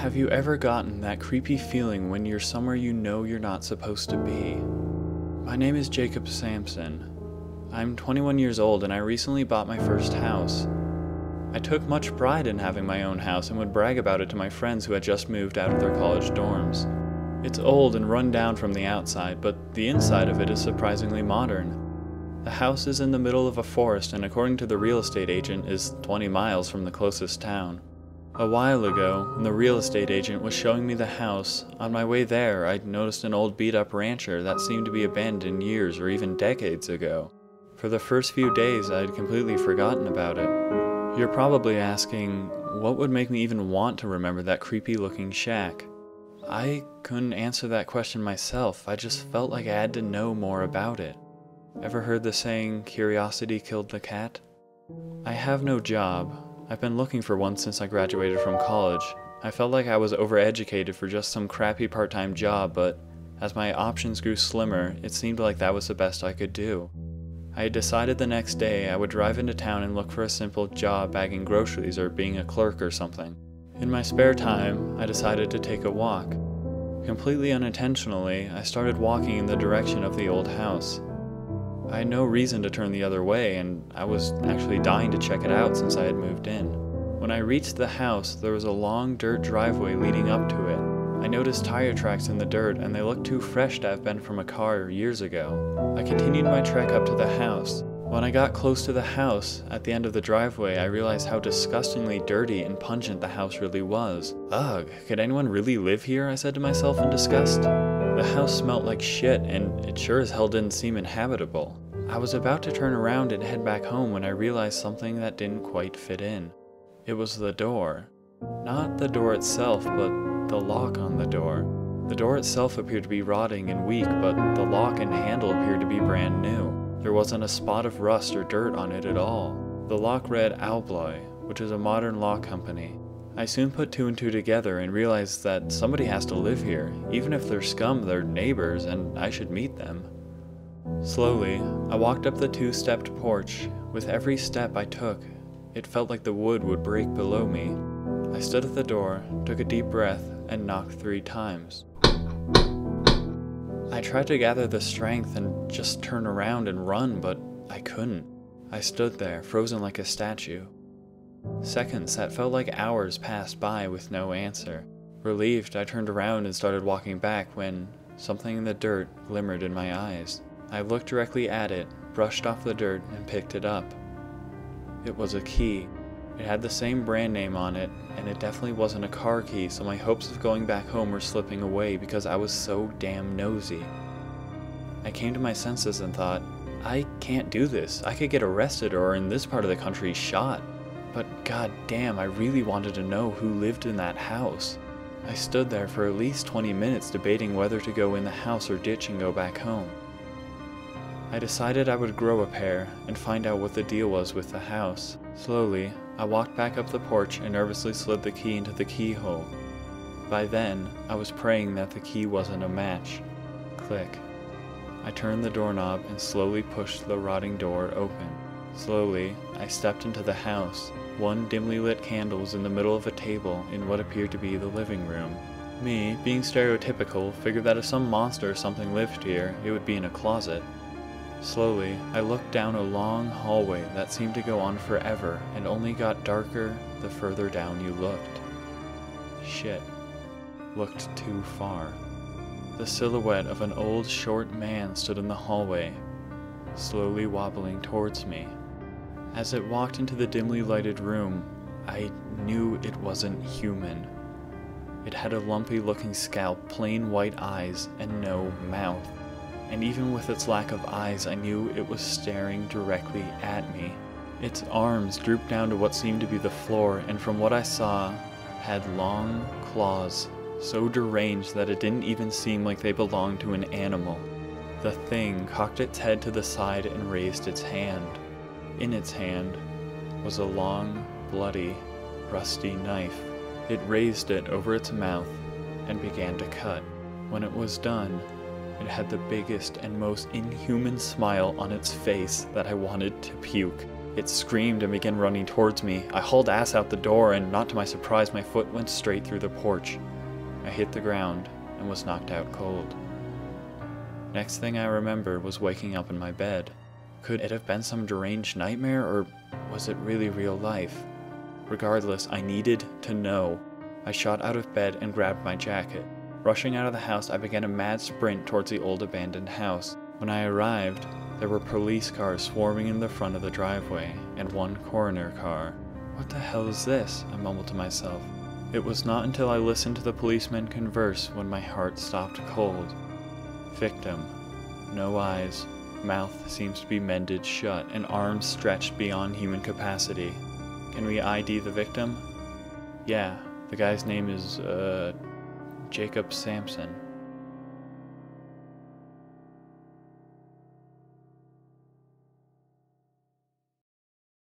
Have you ever gotten that creepy feeling when you're somewhere you know you're not supposed to be? My name is Jacob Sampson. I'm 21 years old and I recently bought my first house. I took much pride in having my own house and would brag about it to my friends who had just moved out of their college dorms. It's old and run down from the outside, but the inside of it is surprisingly modern. The house is in the middle of a forest and according to the real estate agent is 20 miles from the closest town. A while ago, when the real estate agent was showing me the house, on my way there I'd noticed an old beat-up rancher that seemed to be abandoned years or even decades ago. For the first few days I'd completely forgotten about it. You're probably asking, what would make me even want to remember that creepy-looking shack? I couldn't answer that question myself, I just felt like I had to know more about it. Ever heard the saying, curiosity killed the cat? I have no job. I've been looking for one since I graduated from college. I felt like I was overeducated for just some crappy part-time job, but as my options grew slimmer, it seemed like that was the best I could do. I had decided the next day I would drive into town and look for a simple job bagging groceries or being a clerk or something. In my spare time, I decided to take a walk. Completely unintentionally, I started walking in the direction of the old house. I had no reason to turn the other way, and I was actually dying to check it out since I had moved in. When I reached the house, there was a long dirt driveway leading up to it. I noticed tire tracks in the dirt, and they looked too fresh to have been from a car years ago. I continued my trek up to the house. When I got close to the house, at the end of the driveway, I realized how disgustingly dirty and pungent the house really was. Ugh, could anyone really live here? I said to myself in disgust. The house smelt like shit, and it sure as hell didn't seem inhabitable. I was about to turn around and head back home when I realized something that didn't quite fit in. It was the door. Not the door itself, but the lock on the door. The door itself appeared to be rotting and weak, but the lock and handle appeared to be brand new. There wasn't a spot of rust or dirt on it at all. The lock read Owlboy, which is a modern lock company. I soon put two and two together and realized that somebody has to live here. Even if they're scum, they're neighbors, and I should meet them. Slowly, I walked up the two-stepped porch. With every step I took, it felt like the wood would break below me. I stood at the door, took a deep breath, and knocked 3 times. I tried to gather the strength and just turn around and run, but I couldn't. I stood there, frozen like a statue. Seconds that felt like hours passed by with no answer. Relieved, I turned around and started walking back when something in the dirt glimmered in my eyes. I looked directly at it, brushed off the dirt, and picked it up. It was a key. It had the same brand name on it, and it definitely wasn't a car key, so my hopes of going back home were slipping away because I was so damn nosy. I came to my senses and thought, I can't do this. I could get arrested or in this part of the country shot. But god damn, I really wanted to know who lived in that house. I stood there for at least 20 minutes debating whether to go in the house or ditch and go back home. I decided I would grow a pair and find out what the deal was with the house. Slowly, I walked back up the porch and nervously slid the key into the keyhole. By then, I was praying that the key wasn't a match. Click. I turned the doorknob and slowly pushed the rotting door open. Slowly, I stepped into the house. One dimly lit candle was in the middle of a table in what appeared to be the living room. Me, being stereotypical, figured that if some monster or something lived here, it would be in a closet. Slowly, I looked down a long hallway that seemed to go on forever and only got darker the further down you looked. Shit. Looked too far. The silhouette of an old, short man stood in the hallway, slowly wobbling towards me. As it walked into the dimly lighted room, I knew it wasn't human. It had a lumpy-looking scalp, plain white eyes, and no mouth. And even with its lack of eyes, I knew it was staring directly at me. Its arms drooped down to what seemed to be the floor, and from what I saw, had long claws, so deranged that it didn't even seem like they belonged to an animal. The thing cocked its head to the side and raised its hand. In its hand was a long, bloody, rusty knife. It raised it over its mouth and began to cut. When it was done, it had the biggest and most inhuman smile on its face that I wanted to puke. It screamed and began running towards me. I hauled ass out the door, and not to my surprise, my foot went straight through the porch. I hit the ground and was knocked out cold. Next thing I remember was waking up in my bed. Could it have been some deranged nightmare, or was it really real life? Regardless, I needed to know. I shot out of bed and grabbed my jacket. Rushing out of the house, I began a mad sprint towards the old abandoned house. When I arrived, there were police cars swarming in the front of the driveway, and one coroner car. What the hell is this? I mumbled to myself. It was not until I listened to the policemen converse when my heart stopped cold. Victim. No eyes. Mouth seems to be mended shut, and arms stretched beyond human capacity. Can we ID the victim? Yeah, the guy's name is, Jacob Sampson.